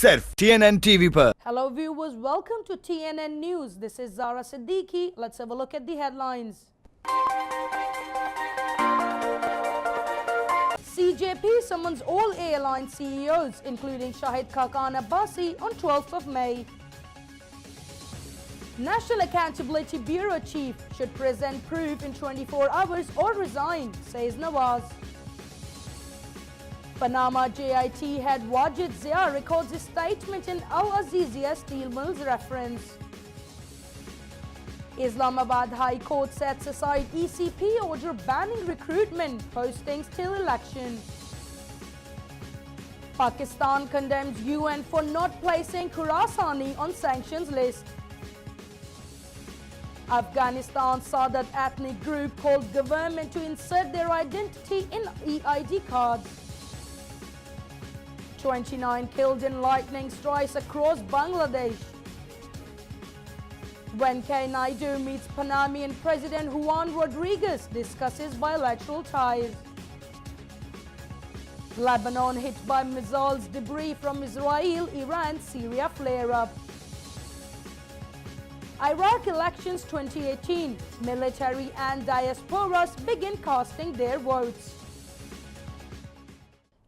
सिर्फ TNN TV पर। Hello viewers, welcome to TNN News. This is Zara Siddiqui. Let's have a look at the headlines. CJP summons all airline CEOs, including Shahid Khaqan Abbasi, on 12th of May. National Accountability Bureau Chief should present proof in 24 hours or resign, says Nawaz. Panama JIT head Wajid Zia records his statement in Al Azizia Steel Mills reference. Islamabad High Court sets aside ECP order banning recruitment postings till election. Pakistan condemns UN for not placing Khurasani on sanctions list. Afghanistan saw that ethnic group called government to insert their identity in EID cards. 29 killed in lightning strikes across Bangladesh. When K. Naidu meets Panamanian President Juan Rodriguez, discusses bilateral ties. Lebanon hit by missiles debris from Israel, Iran, Syria flare-up. Iraq elections 2018, military and diasporas begin casting their votes.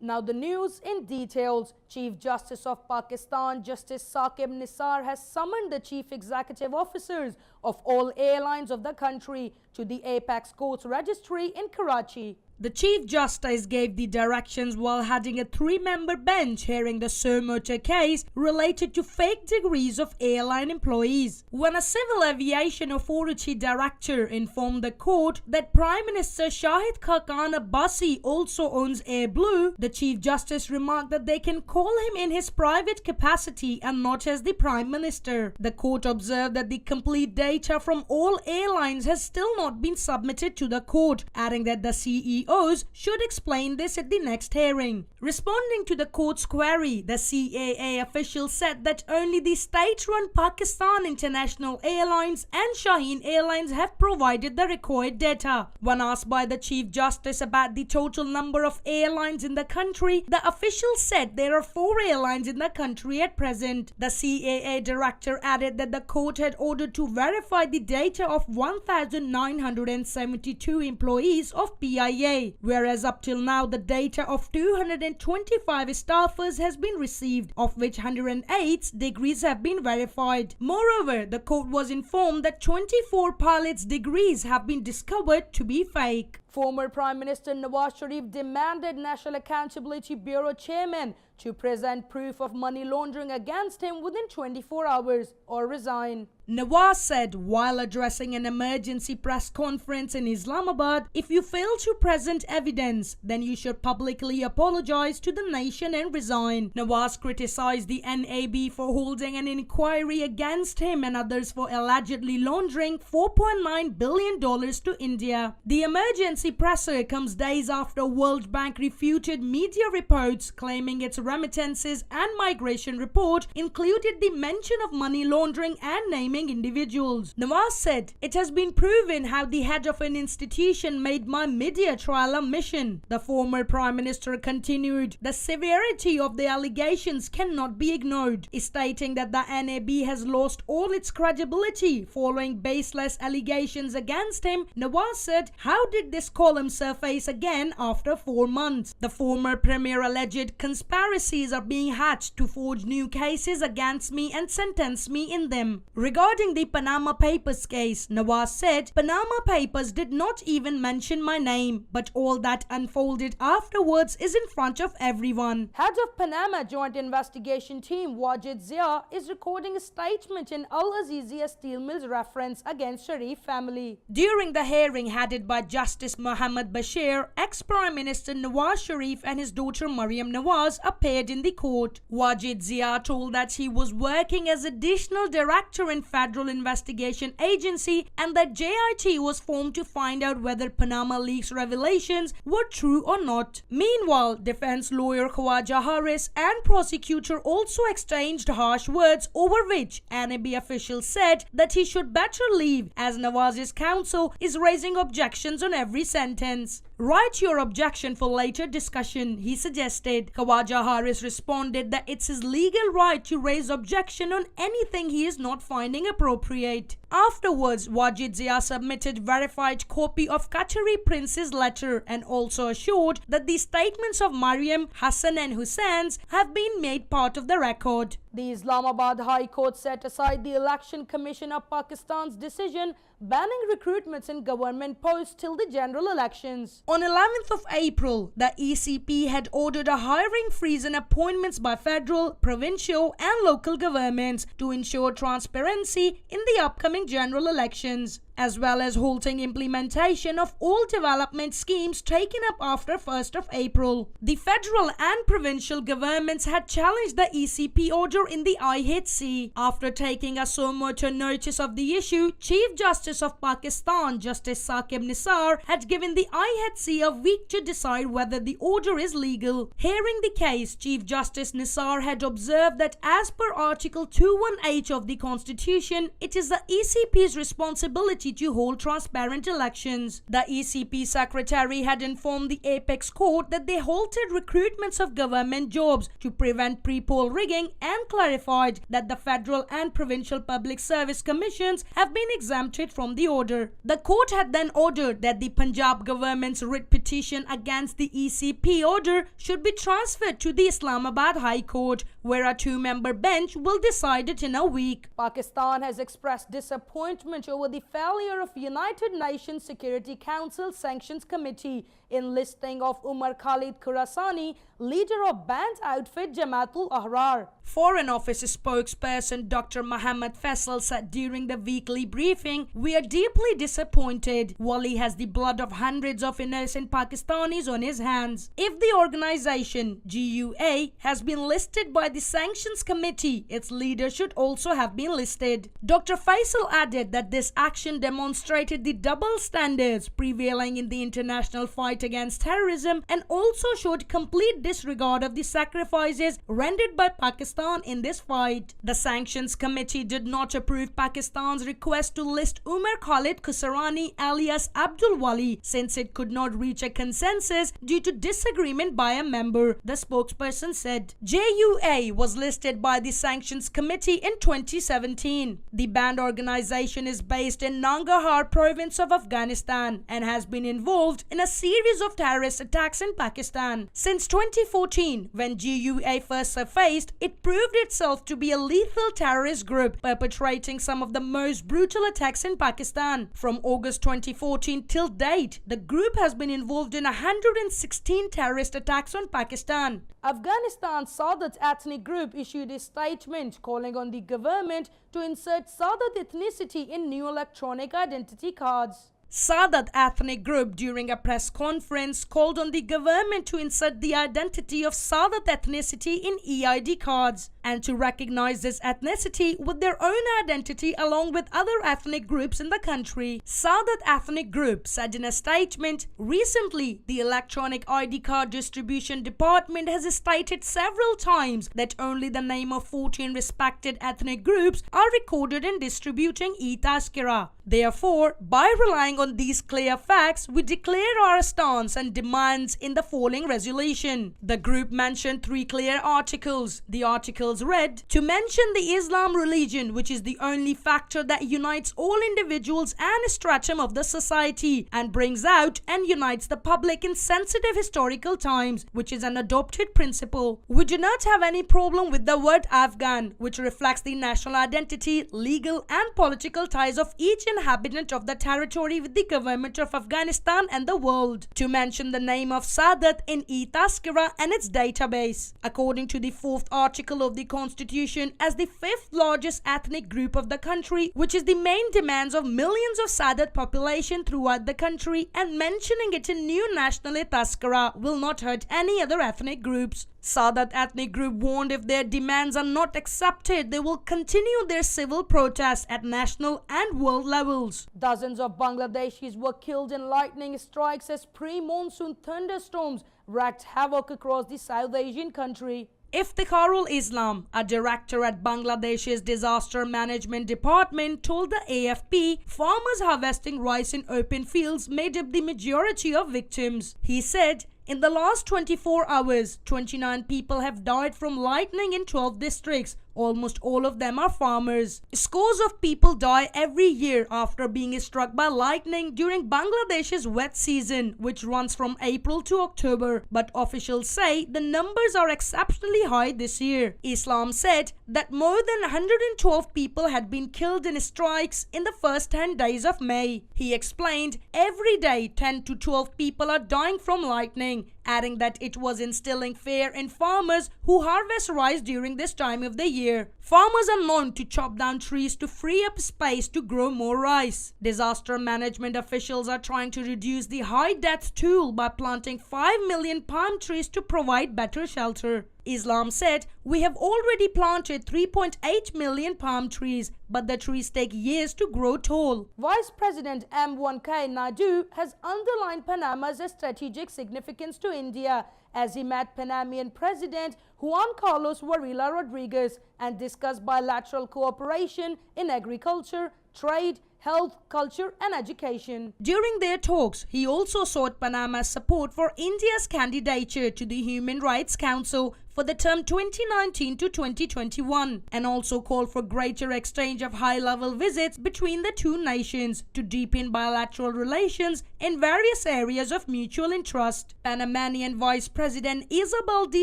Now the news in details. Chief Justice of Pakistan, Justice Saqib Nisar, has summoned the chief executive officers of all airlines of the country to the Apex Courts Registry in Karachi. The Chief Justice gave the directions while heading a three-member bench hearing the Sir Motor case related to fake degrees of airline employees. When a Civil Aviation Authority director informed the court that Prime Minister Shahid Khaqan Abbasi also owns Air Blue, the Chief Justice remarked that they can call him in his private capacity and not as the Prime Minister. The court observed that the complete data from all airlines has still not been submitted to the court, adding that the CEOs should explain this at the next hearing. Responding to the court's query, the CAA official said that only the state-run Pakistan International Airlines and Shaheen Airlines have provided the required data. When asked by the Chief Justice about the total number of airlines in the country, the official said there are 4 airlines in the country at present. The CAA director added that the court had ordered to verify the data of 1,972 employees of PIA. Whereas up till now the data of 225 staffers has been received, of which 108 degrees have been verified. Moreover, the court was informed that 24 pilots' degrees have been discovered to be fake. Former Prime Minister Nawaz Sharif demanded National Accountability Bureau chairman to present proof of money laundering against him within 24 hours or resign. Nawaz said while addressing an emergency press conference in Islamabad, "If you fail to present evidence, then you should publicly apologize to the nation and resign." Nawaz criticized the NAB for holding an inquiry against him and others for allegedly laundering $4.9 billion to India. The emergency presser comes days after World Bank refuted media reports claiming its remittances and migration report included the mention of money laundering and naming individuals. Nawaz said, "It has been proven how the head of an institution made my media trial a mission." The former Prime Minister continued, "The severity of the allegations cannot be ignored," stating that the NAB has lost all its credibility following baseless allegations against him. Nawaz said, "How did this column surface again after 4 months? The former premier alleged conspiracies are being hatched to forge new cases against me and sentence me in them." Regarding the Panama Papers case, Nawaz said, "Panama Papers did not even mention my name, but all that unfolded afterwards is in front of everyone." Head of Panama Joint Investigation Team Wajid Zia is recording a statement in Al Azizia Steel Mills reference against Sharif family. During the hearing headed by Justice Mohammad Bashir, ex-Prime Minister Nawaz Sharif and his daughter Maryam Nawaz appeared in the court. Wajid Zia told that he was working as additional director in Federal Investigation Agency and that JIT was formed to find out whether Panama Leaks revelations were true or not. Meanwhile, defense lawyer Khwaja Harris and prosecutor also exchanged harsh words, over which NAB officials said that he should better leave as Nawaz's counsel is raising objections on every sentence. Write your objection for later discussion, he suggested. Khawaja Haris responded that it's his legal right to raise objection on anything he is not finding appropriate. Afterwards, Wajid Zia submitted verified copy of Qatari prince's letter and also assured that the statements of Mariam, Hassan and Hussein's have been made part of the record. The Islamabad High Court set aside the Election Commission of Pakistan's decision banning recruitments in government posts till the general elections. On 11th of April, the ECP had ordered a hiring freeze in appointments by federal, provincial and local governments to ensure transparency in the upcoming general elections, as well as halting implementation of all development schemes taken up after 1st of April. The federal and provincial governments had challenged the ECP order in the IHC. After taking a suo motu notice of the issue, Chief Justice of Pakistan, Justice Saqib Nisar, had given the IHC a week to decide whether the order is legal. Hearing the case, Chief Justice Nisar had observed that as per Article 21H of the Constitution, it is the ECP's responsibility to hold transparent elections. The ECP secretary had informed the Apex Court that they halted recruitments of government jobs to prevent pre-poll rigging and clarified that the federal and provincial public service commissions have been exempted from the order. The court had then ordered that the Punjab government's writ petition against the ECP order should be transferred to the Islamabad High Court, where a two-member bench will decide it in a week. Pakistan has expressed disappointment over the failure of United Nations Security Council Sanctions Committee in listing of Umar Khalid Khurasani, leader of banned outfit Jamaatul Ahrar. Foreign Office spokesperson Dr. Mohammad Faisal said during the weekly briefing, "We are deeply disappointed. Wali has the blood of hundreds of innocent Pakistanis on his hands. If the organization, GUA, has been listed by the Sanctions Committee, its leader should also have been listed." Dr. Faisal added that this action demonstrated the double standards prevailing in the international fight against terrorism and also showed complete disregard of the sacrifices rendered by Pakistan in this fight. The Sanctions Committee did not approve Pakistan's request to list Umar Khalid Khurasani alias Abdul Wali since it could not reach a consensus due to disagreement by a member, the spokesperson said. JUA was listed by the Sanctions Committee in 2017. The banned organization is based in Nangarhar province of Afghanistan and has been involved in a series of terrorist attacks in Pakistan. Since 2014, when GUA first surfaced, it proved itself to be a lethal terrorist group perpetrating some of the most brutal attacks in Pakistan. From August 2014 till date, the group has been involved in 116 terrorist attacks on Pakistan. Afghanistan's Sadat ethnic group issued a statement calling on the government to insert Sadat ethnicity in new electronic identity cards. Sadat ethnic group during a press conference called on the government to insert the identity of Sadat ethnicity in EID cards and to recognize this ethnicity with their own identity along with other ethnic groups in the country. Sadat ethnic group said in a statement, "Recently, the Electronic ID card distribution department has stated several times that only the name of 14 respected ethnic groups are recorded in distributing e-Tazkira. Therefore, by relying on these clear facts, we declare our stance and demands in the following resolution." The group mentioned 3 clear articles. The articles read, "To mention the Islam religion, which is the only factor that unites all individuals and stratum of the society and brings out and unites the public in sensitive historical times, which is an adopted principle. We do not have any problem with the word Afghan, which reflects the national identity, legal and political ties of each inhabitant of the territory with the government of Afghanistan and the world. To mention the name of Sadat in e-Tazkira and its database, according to the 4th article of the Constitution, as the 5th largest ethnic group of the country, which is the main demands of millions of Sadat population throughout the country, and mentioning it in new national e-Tazkira will not hurt any other ethnic groups." Sadat ethnic group warned if their demands are not accepted, they will continue their civil protests at national and world levels. Dozens of Bangladeshis were killed in lightning strikes as pre-monsoon thunderstorms wreaked havoc across the South Asian country. Iftikharul Islam, a director at Bangladesh's Disaster Management Department, told the AFP farmers harvesting rice in open fields made up the majority of victims. He said, "In the last 24 hours, 29 people have died from lightning in 12 districts. Almost all of them are farmers." Scores of people die every year after being struck by lightning during Bangladesh's wet season, which runs from April to October. But officials say the numbers are exceptionally high this year. Islam said that more than 112 people had been killed in strikes in the first 10 days of May. He explained, "Every day 10 to 12 people are dying from lightning," adding that it was instilling fear in farmers who harvest rice during this time of the year. Farmers are known to chop down trees to free up space to grow more rice. Disaster management officials are trying to reduce the high death toll by planting 5 million palm trees to provide better shelter. Islam said, "We have already planted 3.8 million palm trees, but the trees take years to grow tall." Vice President M. Naidu has underlined Panama's strategic significance to India as he met Panamanian President Juan Carlos Varela Rodriguez and discussed bilateral cooperation in agriculture, trade, health, culture and education. During their talks, he also sought Panama's support for India's candidature to the Human Rights Council for the term 2019 to 2021 and also called for greater exchange of high-level visits between the two nations to deepen bilateral relations in various areas of mutual interest. Panamanian Vice President Isabel de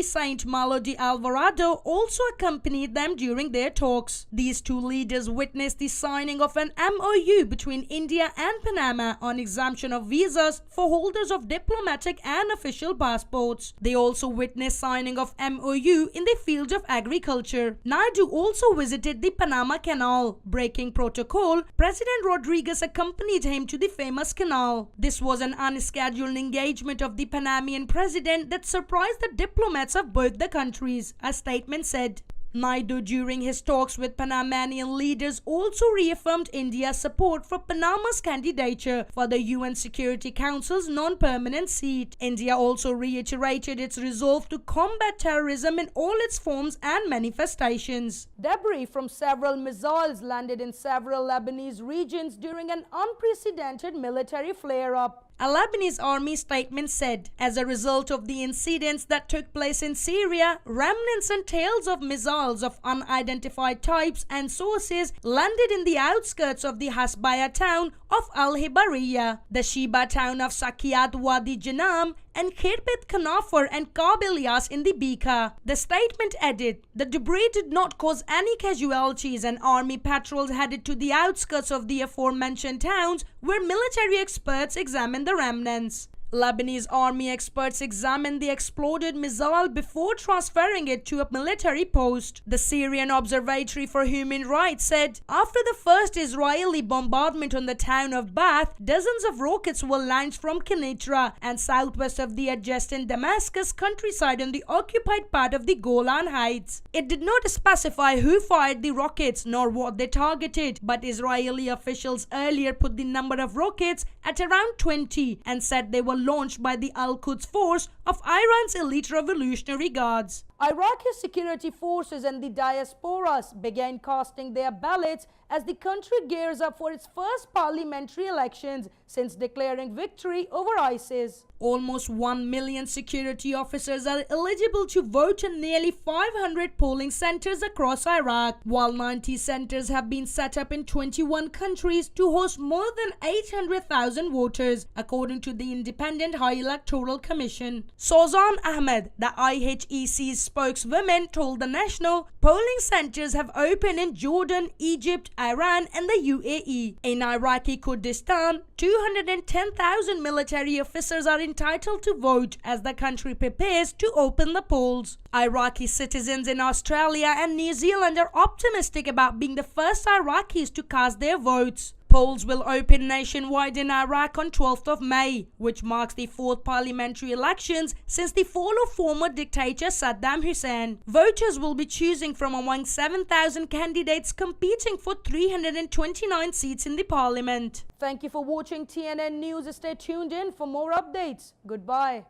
Saint Malo de Alvarado also accompanied them during their talks. These two leaders witnessed the signing of an MOU between India and Panama on exemption of visas for holders of diplomatic and official passports. They also witnessed signing of MOU in the field of agriculture. Naidu also visited the Panama Canal. Breaking protocol, President Rodriguez accompanied him to the famous canal. This was an unscheduled engagement of the Panamanian president that surprised the diplomats of both the countries, a statement said. Naidu, during his talks with Panamanian leaders, also reaffirmed India's support for Panama's candidature for the UN Security Council's non-permanent seat. India also reiterated its resolve to combat terrorism in all its forms and manifestations. Debris from several missiles landed in several Lebanese regions during an unprecedented military flare-up. A Lebanese army statement said, "As a result of the incidents that took place in Syria, remnants and tails of missiles of unidentified types and sources landed in the outskirts of the Hasbaya town of Al-Hibariya, the Sheba town of Sakiat Wadi Janam, and Khirbet Kanafar and Kabilias in the Bika." The statement added, "The debris did not cause any casualties and army patrols headed to the outskirts of the aforementioned towns where military experts examined the remnants." Lebanese army experts examined the exploded missile before transferring it to a military post. The Syrian Observatory for Human Rights said, after the first Israeli bombardment on the town of Bath, dozens of rockets were launched from Kenitra and southwest of the adjacent Damascus countryside on the occupied part of the Golan Heights. It did not specify who fired the rockets nor what they targeted, but Israeli officials earlier put the number of rockets at around 20 and said they were launched by the Al-Quds force of Iran's elite revolutionary guards. Iraqi security forces and the diasporas began casting their ballots as the country gears up for its first parliamentary elections since declaring victory over ISIS. Almost 1 million security officers are eligible to vote in nearly 500 polling centers across Iraq, while 90 centers have been set up in 21 countries to host more than 800,000 voters, according to the Independent High Electoral Commission. Sozan Ahmed, the IHEC's spokeswoman, told The National, polling centers have opened in Jordan, Egypt, Iran and the UAE. In Iraqi Kurdistan, 210,000 military officers are entitled to vote as the country prepares to open the polls. Iraqi citizens in Australia and New Zealand are optimistic about being the first Iraqis to cast their votes. Polls will open nationwide in Iraq on 12th of May, which marks the fourth parliamentary elections since the fall of former dictator Saddam Hussein. Voters will be choosing from among 7,000 candidates competing for 329 seats in the parliament. Thank you for watching TNN News. Stay tuned in for more updates. Goodbye.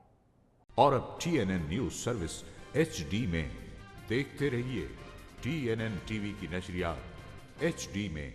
और अब TNN news service HD में देखते रहिए TNN TV की नशरियात HD में।